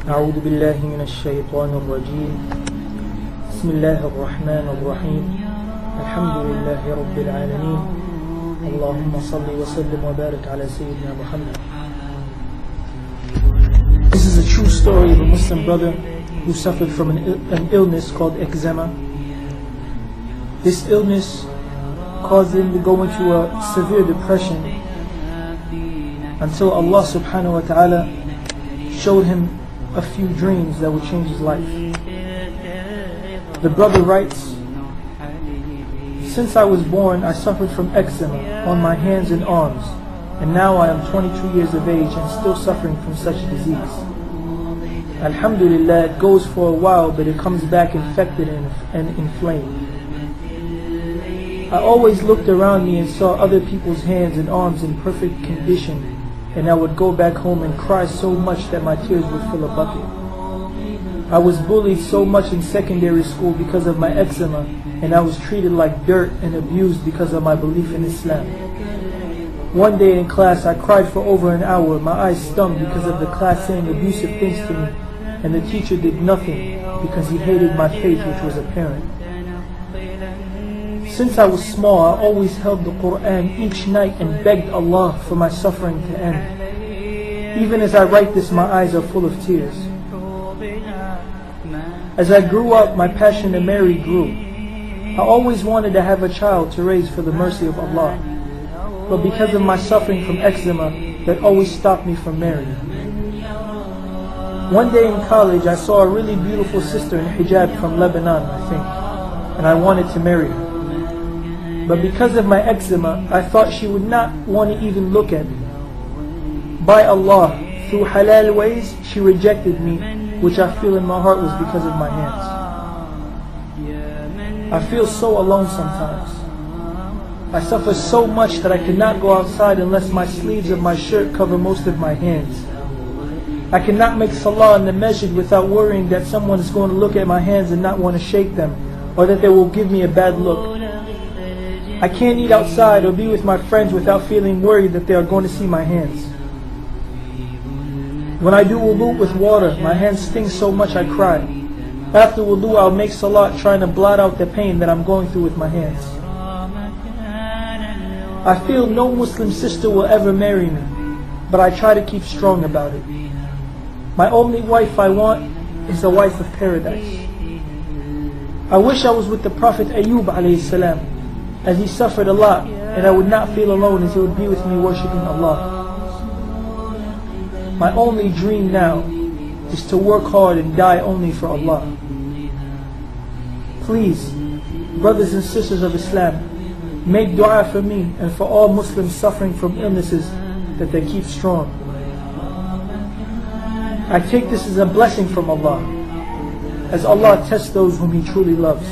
أعوذ بالله من الشيطان الرجيم. بسم الله الرحمن الرحيم. الحمد لله رب العالمين. اللهم صل وسلم وبارك على سيدنا محمد. This is a true story of a Muslim brother who suffered from an illness called eczema. This illness caused him to go into a severe depression until Allah subhanahu wa ta'ala showed him a few dreams that would change his life. The brother writes, "Since I was born, I suffered from eczema on my hands and arms, and now I am 22 years of age and still suffering from such disease. Alhamdulillah, it goes for a while, but it comes back infected and inflamed. I always looked around me and saw other people's hands and arms in perfect condition, and I would go back home and cry so much that my tears would fill a bucket. I was bullied so much in secondary school because of my eczema, and I was treated like dirt and abused because of my belief in Islam. One day in class I cried for over an hour. My eyes stung because of the class saying abusive things to me, and the teacher did nothing because he hated my faith, which was apparent. Since I was small, I always held the Quran each night and begged Allah for my suffering to end. Even as I write this, my eyes are full of tears. As I grew up, my passion to marry grew. I always wanted to have a child to raise for the mercy of Allah. But because of my suffering from eczema, that always stopped me from marrying. One day in college, I saw a really beautiful sister in hijab from Lebanon, I think, and I wanted to marry her. But because of my eczema, I thought she would not want to even look at me. By Allah, through halal ways, she rejected me, which I feel in my heart was because of my hands. I feel so alone sometimes. I suffer so much that I cannot go outside unless my sleeves of my shirt cover most of my hands. I cannot make salah in the masjid without worrying that someone is going to look at my hands and not want to shake them, or that they will give me a bad look. I can't eat outside or be with my friends without feeling worried that they are going to see my hands. When I do wudu with water, my hands sting so much I cry. After wudu, I'll make salat trying to blot out the pain that I'm going through with my hands. I feel no Muslim sister will ever marry me, but I try to keep strong about it. My only wife I want is a wife of paradise. I wish I was with the Prophet Ayyub alayhi salam, as he suffered a lot, and I would not feel alone as he would be with me worshipping Allah. My only dream now is to work hard and die only for Allah. Please, brothers and sisters of Islam, make dua for me and for all Muslims suffering from illnesses, that they keep strong. I take this as a blessing from Allah, as Allah tests those whom He truly loves.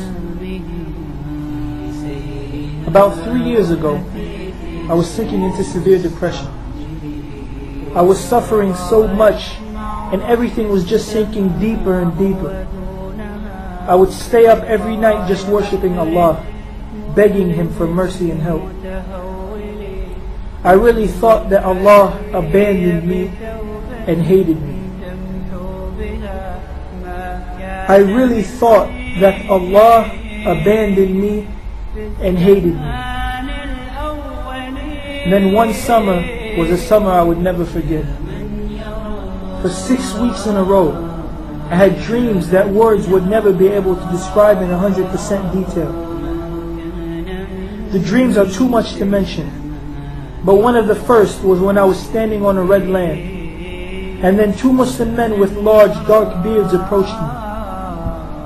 About 3 years ago, I was sinking into severe depression. I was suffering so much, and everything was just sinking deeper and deeper. I would stay up every night just worshipping Allah, begging Him for mercy and help. I really thought that Allah abandoned me and hated me. I really thought that Allah abandoned me and hated me. And then one summer was a summer I would never forget. For 6 weeks in a row, I had dreams that words would never be able to describe in 100% detail. The dreams are too much to mention, but one of the first was when I was standing on a red land, and then 2 Muslim men with large dark beards approached me.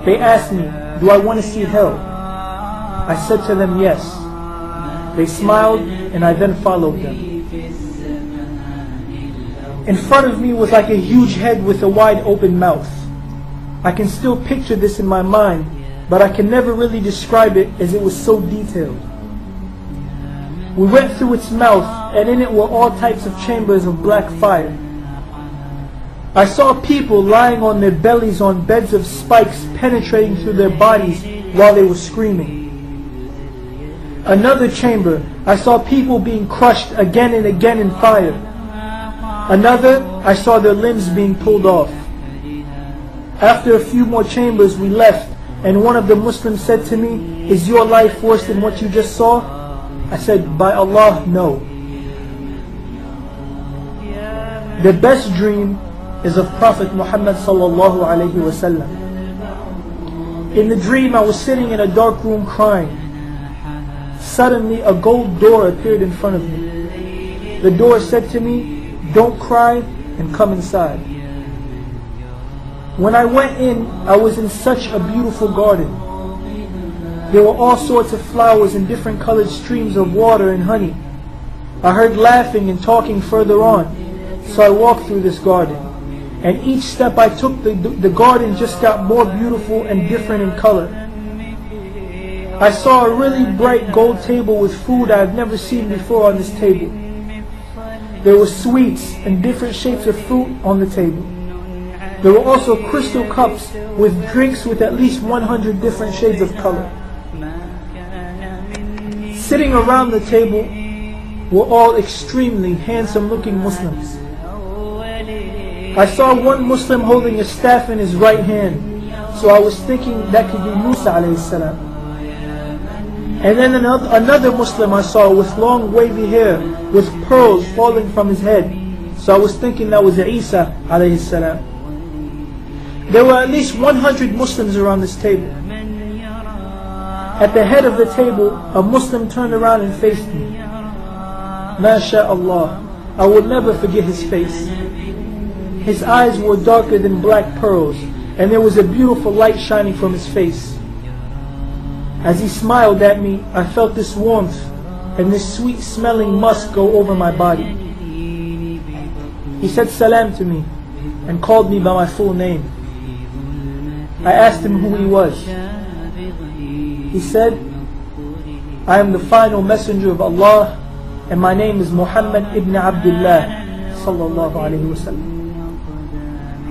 They asked me, "Do I want to see hell?" I said to them, "Yes." They smiled, and I then followed them. In front of me was like a huge head with a wide open mouth. I can still picture this in my mind, but I can never really describe it as it was so detailed. We went through its mouth, and in it were all types of chambers of black fire. I saw people lying on their bellies on beds of spikes penetrating through their bodies while they were screaming. Another chamber, I saw people being crushed again and again in fire. Another, I saw their limbs being pulled off. After a few more chambers we left, and one of the Muslims said to me, "Is your life worse than what you just saw?" I said, "By Allah, no." The best dream is of Prophet Muhammad sallallahu alaihi wasallam. In the dream I was sitting in a dark room crying. Suddenly a gold door appeared in front of me. The door said to me, "Don't cry and come inside." When I went in, I was in such a beautiful garden. There were all sorts of flowers and different colored streams of water and honey. I heard laughing and talking further on, so I walked through this garden. And each step I took, the garden just got more beautiful and different in color. I saw a really bright gold table with food I have never seen before on this table. There were sweets and different shapes of fruit on the table. There were also crystal cups with drinks with at least 100 different shades of color. Sitting around the table were all extremely handsome looking Muslims. I saw one Muslim holding a staff in his right hand, so I was thinking that could be Musa alayhi salam. And then another Muslim I saw with long wavy hair with pearls falling from his head, so I was thinking that was Isa alayhi salam. There were at least 100 Muslims around this table. At the head of the table, a Muslim turned around and faced me. MashaAllah, I will never forget his face. His eyes were darker than black pearls, and there was a beautiful light shining from his face. As he smiled at me, I felt this warmth and this sweet smelling musk go over my body. He said salam to me and called me by my full name. I asked him who he was. He said, "I am the final messenger of Allah, and my name is Muhammad ibn Abdullah sallallahu alaihi wasallam.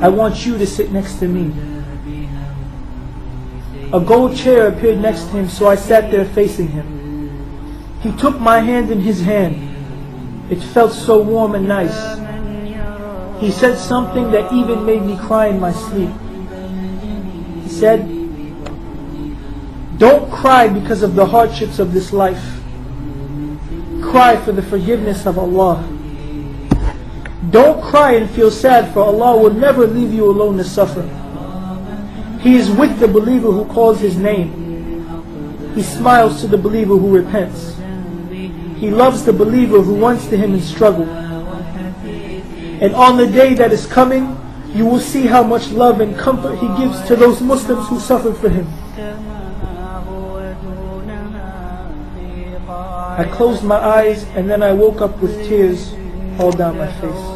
I want you to sit next to me." A gold chair appeared next to him, so I sat there facing him. He took my hand in his hand. It felt so warm and nice. He said something that even made me cry in my sleep. He said, "Don't cry because of the hardships of this life. Cry for the forgiveness of Allah. Don't cry and feel sad, for Allah will never leave you alone to suffer. He is with the believer who calls His name. He smiles to the believer who repents. He loves the believer who runs to Him in struggle. And on the day that is coming, you will see how much love and comfort He gives to those Muslims who suffer for Him." I closed my eyes and then I woke up with tears all down my face.